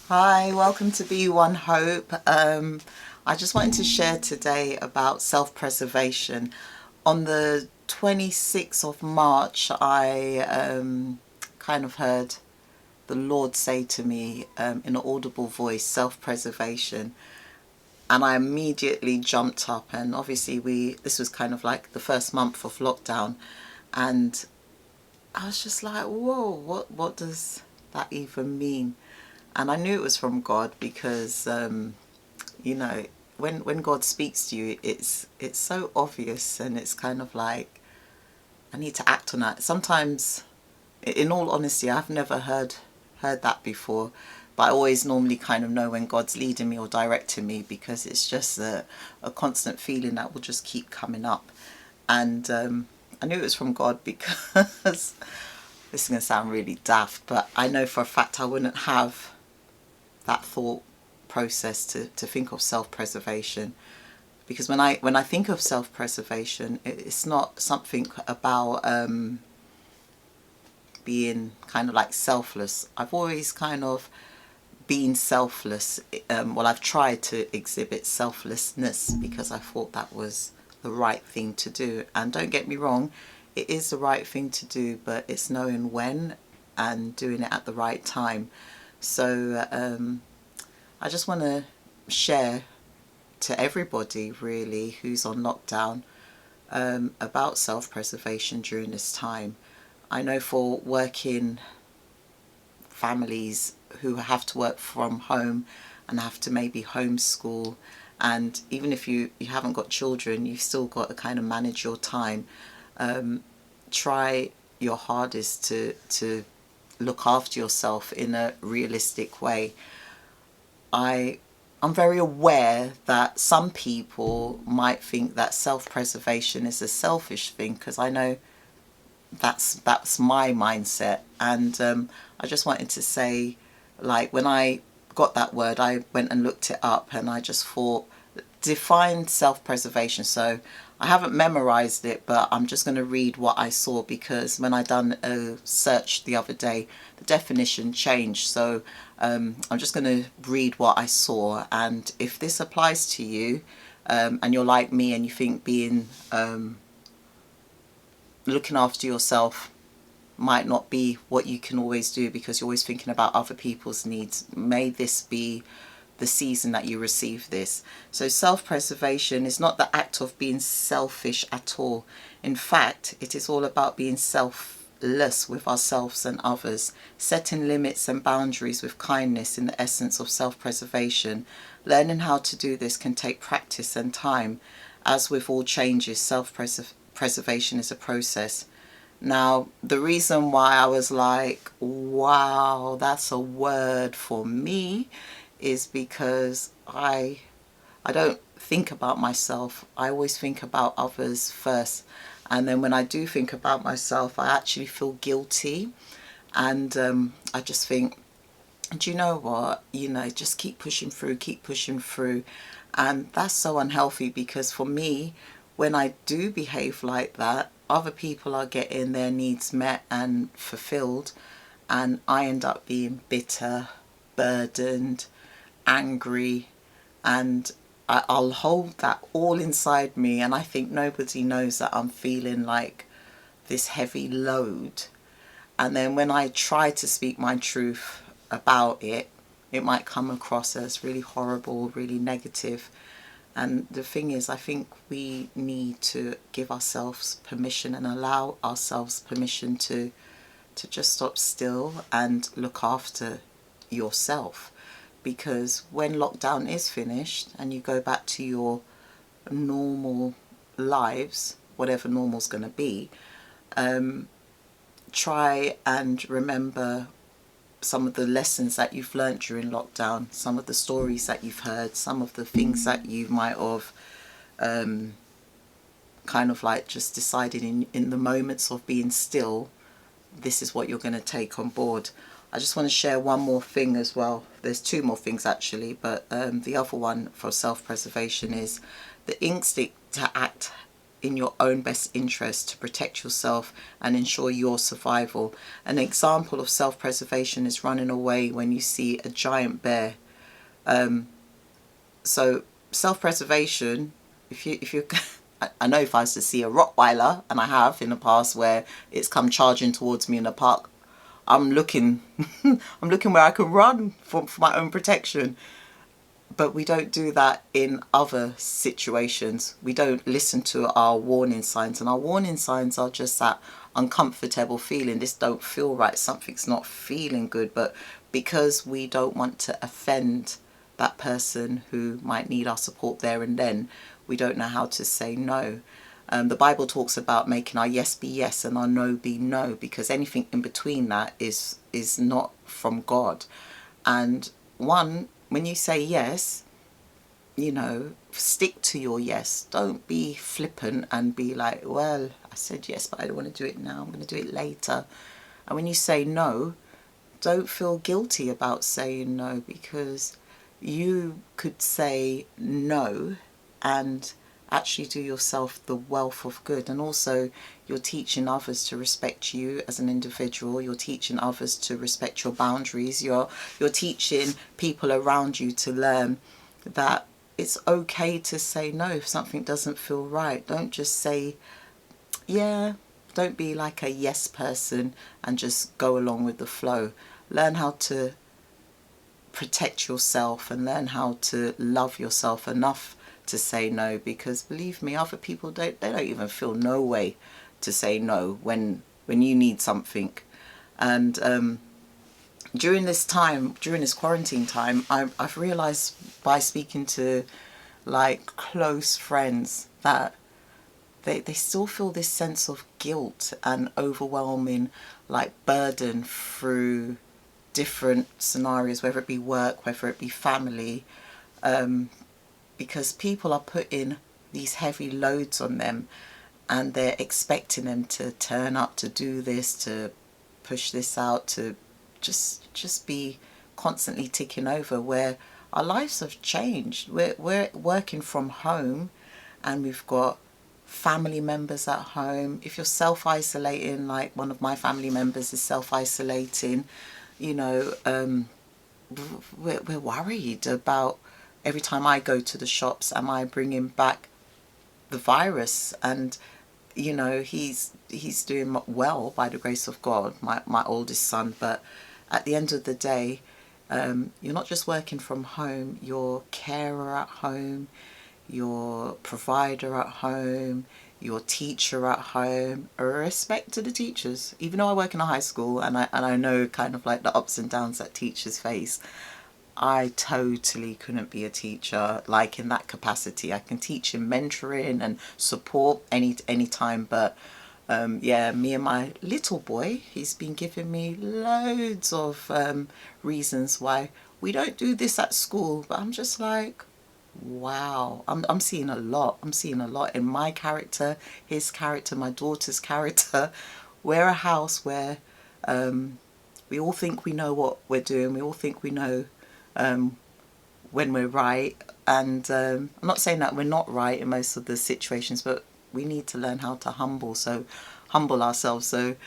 Hi, welcome to Be One Hope. I just wanted to share today about self-preservation. On the 26th of March, I kind of heard the Lord say to me in an audible voice, self-preservation. And I immediately jumped up, and obviously this was kind of like the first month of lockdown, and I was just like, whoa, what does that even mean? And I knew it was from God because you know, when God speaks to you, it's so obvious, and it's kind of like I need to act on that. Sometimes, in all honesty, I've never heard that before, but I always normally kind of know when God's leading me or directing me, because it's just a constant feeling that will just keep coming up. And I knew it was from God because this is going to sound really daft, but I know for a fact I wouldn't have that thought process to think of self-preservation, because when I think of self-preservation, it's not something about being kind of like selfless. I've always kind of been selfless. Well, I've tried to exhibit selflessness because I thought that was the right thing to do. And don't get me wrong, it is the right thing to do, but it's knowing when and doing it at the right time. So I just want to share to everybody really who's on lockdown about self-preservation during this time. I know for working families who have to work from home and have to maybe homeschool, and even if you haven't got children, you've still got to kind of manage your time. Try your hardest to look after yourself in a realistic way. I'm very aware that some people might think that self-preservation is a selfish thing, because I know that's my mindset. And I just wanted to say, like, when I got that word, I went and looked it up, and I just thought, define self-preservation. So I haven't memorized it, but I'm just going to read what I saw, because when I done a search the other day, the definition changed. So I'm just going to read what I saw, and if this applies to you, and you're like me and you think being looking after yourself might not be what you can always do because you're always thinking about other people's needs, may this be the season that you receive this. So self-preservation is not the act of being selfish at all. In fact, it is all about being selfless with ourselves and others, setting limits and boundaries with kindness in the essence of self-preservation. Learning how to do this can take practice and time. As with all changes, self-preservation is a process. Now, the reason why I was like, wow, that's a word for me, is because I don't think about myself. I always think about others first. And then when I do think about myself, I actually feel guilty. And I just think, do you know what? Just keep pushing through, keep pushing through. And that's so unhealthy, because for me, when I do behave like that, other people are getting their needs met and fulfilled, and I end up being bitter, burdened, angry, and I'll hold that all inside me, and I think nobody knows that I'm feeling like this heavy load. And then when I try to speak my truth about it, it might come across as really horrible, really negative. And the thing is, I think we need to give ourselves permission and allow ourselves permission to just stop still and look after yourself. Because when lockdown is finished and you go back to your normal lives, whatever normal's going to be, try and remember some of the lessons that you've learned during lockdown, some of the stories that you've heard, some of the things that you might have kind of like just decided in the moments of being still, this is what you're going to take on board. I just want to share one more thing as well. There's two more things actually, but the other one for self-preservation is the instinct to act in your own best interest to protect yourself and ensure your survival. An example of self-preservation is running away when you see a giant bear. So self-preservation, if you I know if I was to see a Rottweiler, and I have in the past where it's come charging towards me in the park, I'm looking I'm looking where I can run for my own protection. But we don't do that in other situations. We don't listen to our warning signs, and our warning signs are just that uncomfortable feeling. This don't feel right, something's not feeling good. But because we don't want to offend that person who might need our support there and then, we don't know how to say no. The Bible talks about making our yes be yes and our no be no, because anything in between that is not from God. And when you say yes, stick to your yes. Don't be flippant and be like, well, I said yes, but I don't want to do it now. I'm going to do it later. And when you say no, don't feel guilty about saying no, because you could say no and actually do yourself the wealth of good. And also you're teaching others to respect you as an individual. You're teaching others to respect your boundaries. You're teaching people around you to learn that it's okay to say no if something doesn't feel right. Don't just say yeah. Don't be like a yes person and just go along with the flow. Learn how to protect yourself and learn how to love yourself enough to say no, because believe me, other people don't even feel no way to say no when you need something. And during this quarantine time, I've realized by speaking to like close friends that they still feel this sense of guilt and overwhelming like burden through different scenarios, whether it be work, whether it be family, because people are putting these heavy loads on them and they're expecting them to turn up, to do this, to push this out, to just be constantly ticking over, where our lives have changed. We're working from home and we've got family members at home. If you're self-isolating, like one of my family members is self-isolating, we're worried about every time I go to the shops, am I bringing back the virus? And he's doing well by the grace of God, my oldest son. But at the end of the day, you're not just working from home, your carer at home, your provider at home, your teacher at home. Respect to the teachers, even though I work in a high school and I know kind of like the ups and downs that teachers face. I totally couldn't be a teacher like in that capacity. I can teach in mentoring and support any time, but yeah, me and my little boy, he's been giving me loads of reasons why we don't do this at school. But I'm just like, wow, I'm seeing a lot. I'm seeing a lot in my character, his character, my daughter's character. We're a house where we all think we know what we're doing. We all think we know when we're right. And I'm not saying that we're not right in most of the situations, but we need to learn how to humble ourselves. So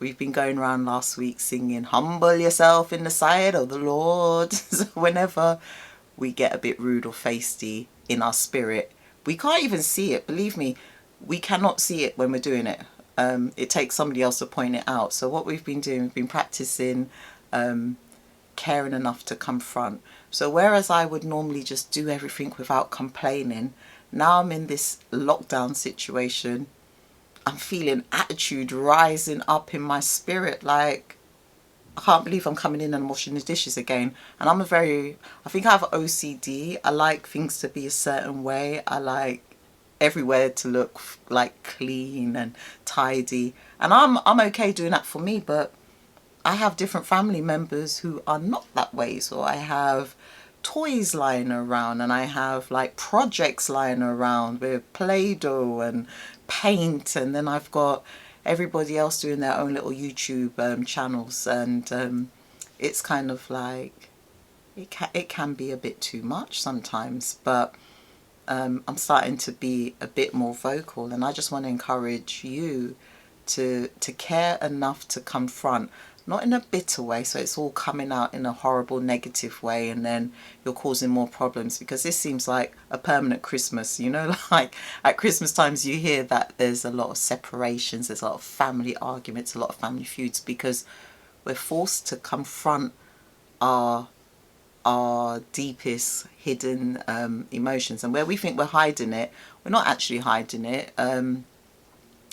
we've been going around last week singing, humble yourself in the sight of the Lord. So whenever we get a bit rude or feisty in our spirit, we can't even see it. Believe me, we cannot see it when we're doing it. It takes somebody else to point it out. So what we've been doing, we've been practicing caring enough to confront. So whereas I would normally just do everything without complaining, now I'm in this lockdown situation, I'm feeling attitude rising up in my spirit. Like, I can't believe I'm coming in and washing the dishes again. And I think I have OCD. I like things to be a certain way. I like everywhere to look like clean and tidy. And I'm okay doing that for me, but I have different family members who are not that way. So I have toys lying around and I have like projects lying around with Play-Doh and paint, and then I've got everybody else doing their own little YouTube channels, and it's kind of like it can be a bit too much sometimes. But I'm starting to be a bit more vocal, and I just want to encourage you to care enough to confront, not in a bitter way, so it's all coming out in a horrible negative way, and then you're causing more problems, because this seems like a permanent Christmas, you know, like at Christmas times you hear that there's a lot of separations, there's a lot of family arguments, a lot of family feuds, because we're forced to confront our deepest hidden emotions, and where we think we're hiding it, we're not actually hiding it.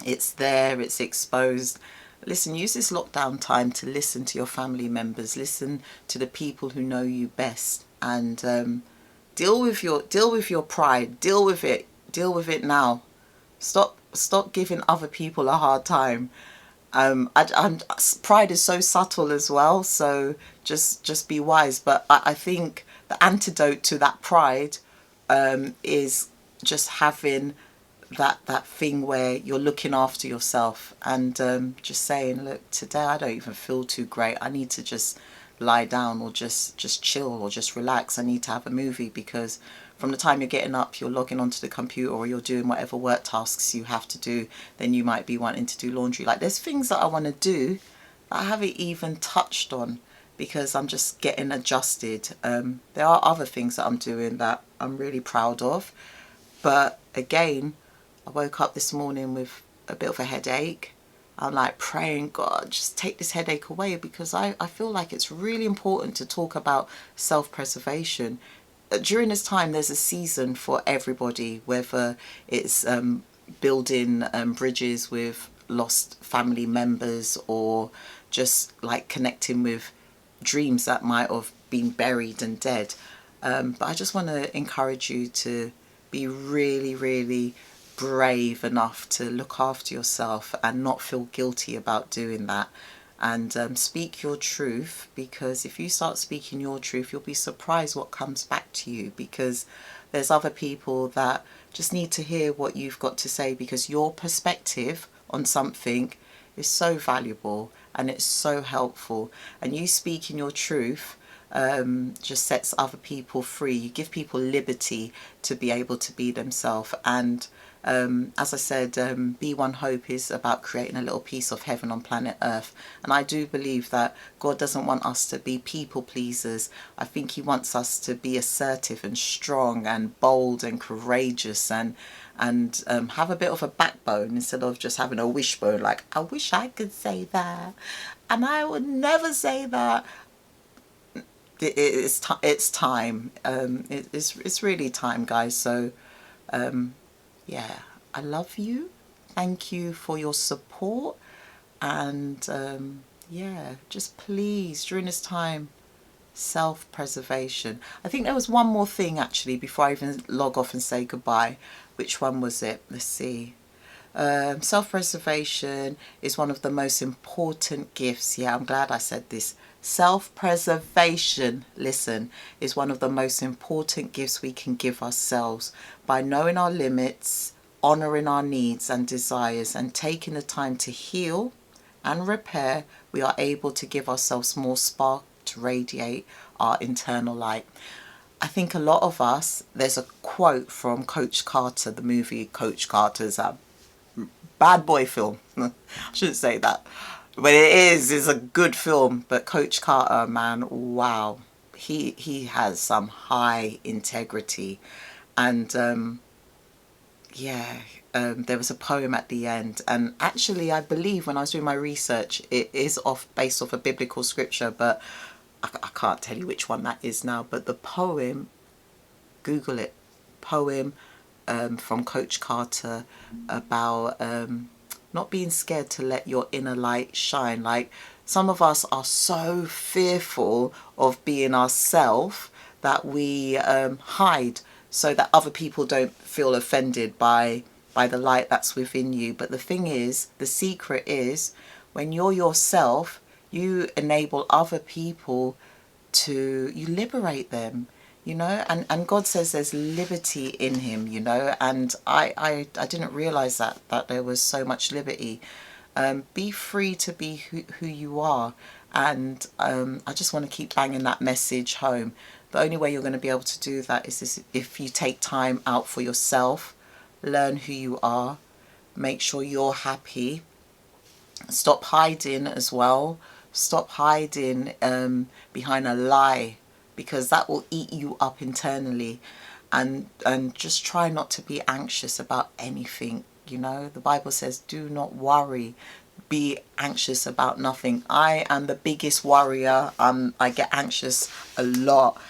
It's there, it's exposed. Listen, use this lockdown time to listen to your family members, listen to the people who know you best, and deal with your pride, deal with it now. Stop giving other people a hard time. Pride is so subtle as well, so just be wise. But I think the antidote to that pride is just having that thing where you're looking after yourself, and just saying, look, today I don't even feel too great. I need to just lie down, or just chill, or just relax. I need to have a movie, because from the time you're getting up, you're logging onto the computer, or you're doing whatever work tasks you have to do. Then you might be wanting to do laundry. Like, there's things that I want to do that I haven't even touched on, because I'm just getting adjusted. There are other things that I'm doing that I'm really proud of, but again, I woke up this morning with a bit of a headache. I'm like praying, God, just take this headache away, because I feel like it's really important to talk about self-preservation. During this time, there's a season for everybody, whether it's building bridges with lost family members, or just like connecting with dreams that might have been buried and dead. But I just want to encourage you to be really, really brave enough to look after yourself and not feel guilty about doing that, and speak your truth, because if you start speaking your truth, you'll be surprised what comes back to you, because there's other people that just need to hear what you've got to say, because your perspective on something is so valuable and it's so helpful, and you speaking your truth just sets other people free. You give people liberty to be able to be themselves. And as I said, B1 Hope is about creating a little piece of heaven on planet Earth. And I do believe that God doesn't want us to be people pleasers. I think he wants us to be assertive and strong and bold and courageous, and have a bit of a backbone, instead of just having a wishbone, like, I wish I could say that and I would never say that. It's time. It's really time, guys. So yeah, I love you. Thank you for your support, and yeah, just please, during this time, self-preservation. I think there was one more thing actually before I even log off and say goodbye. Which one was it? Let's see. Self-preservation is one of the most important gifts. Yeah, I'm glad I said this. Self-preservation, listen, is one of the most important gifts we can give ourselves. By knowing our limits, honouring our needs and desires, and taking the time to heal and repair, we are able to give ourselves more spark to radiate our internal light. I think a lot of us, there's a quote from Coach Carter, the movie Coach Carter's a bad boy film. I shouldn't say that, but it's a good film. But Coach Carter, man, wow, he has some high integrity, and yeah, there was a poem at the end, and actually I believe when I was doing my research, it is based off a biblical scripture, but I can't tell you which one that is now. But the poem, Google it, poem from Coach Carter, about not being scared to let your inner light shine. Like, some of us are so fearful of being ourselves that we hide, so that other people don't feel offended by the light that's within you. But the thing is, the secret is, when you're yourself, you enable other people to, you liberate them, you know, and God says there's liberty in him, you know, and I didn't realize that there was so much liberty. Be free to be who you are, and I just want to keep banging that message home. The only way you're going to be able to do that is if you take time out for yourself, learn who you are, make sure you're happy, stop hiding as well. Stop hiding behind a lie, because that will eat you up internally. And just try not to be anxious about anything. You know, the Bible says, do not worry, be anxious about nothing. I am the biggest worrier. I get anxious a lot,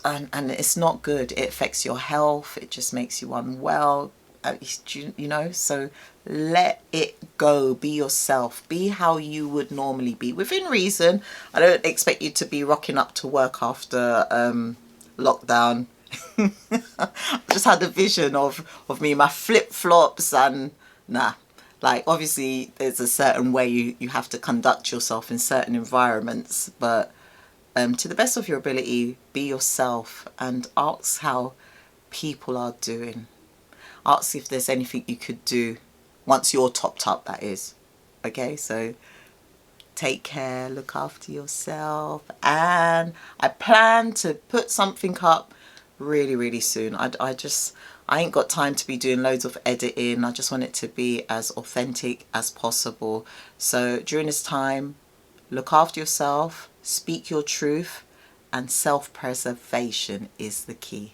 and it's not good. It affects your health. It just makes you unwell. You know, so let it go. Be yourself. Be how you would normally be, within reason. I don't expect you to be rocking up to work after lockdown. I just had a vision of me, my flip-flops, and nah. Like, obviously there's a certain way you have to conduct yourself in certain environments, but to the best of your ability, be yourself and ask how people are doing. Ask if there's anything you could do once you're topped up, that is. Okay, so take care, look after yourself, and I plan to put something up really soon. I ain't got time to be doing loads of editing. I just want it to be as authentic as possible. So during this time, look after yourself, speak your truth, and self-preservation is the key.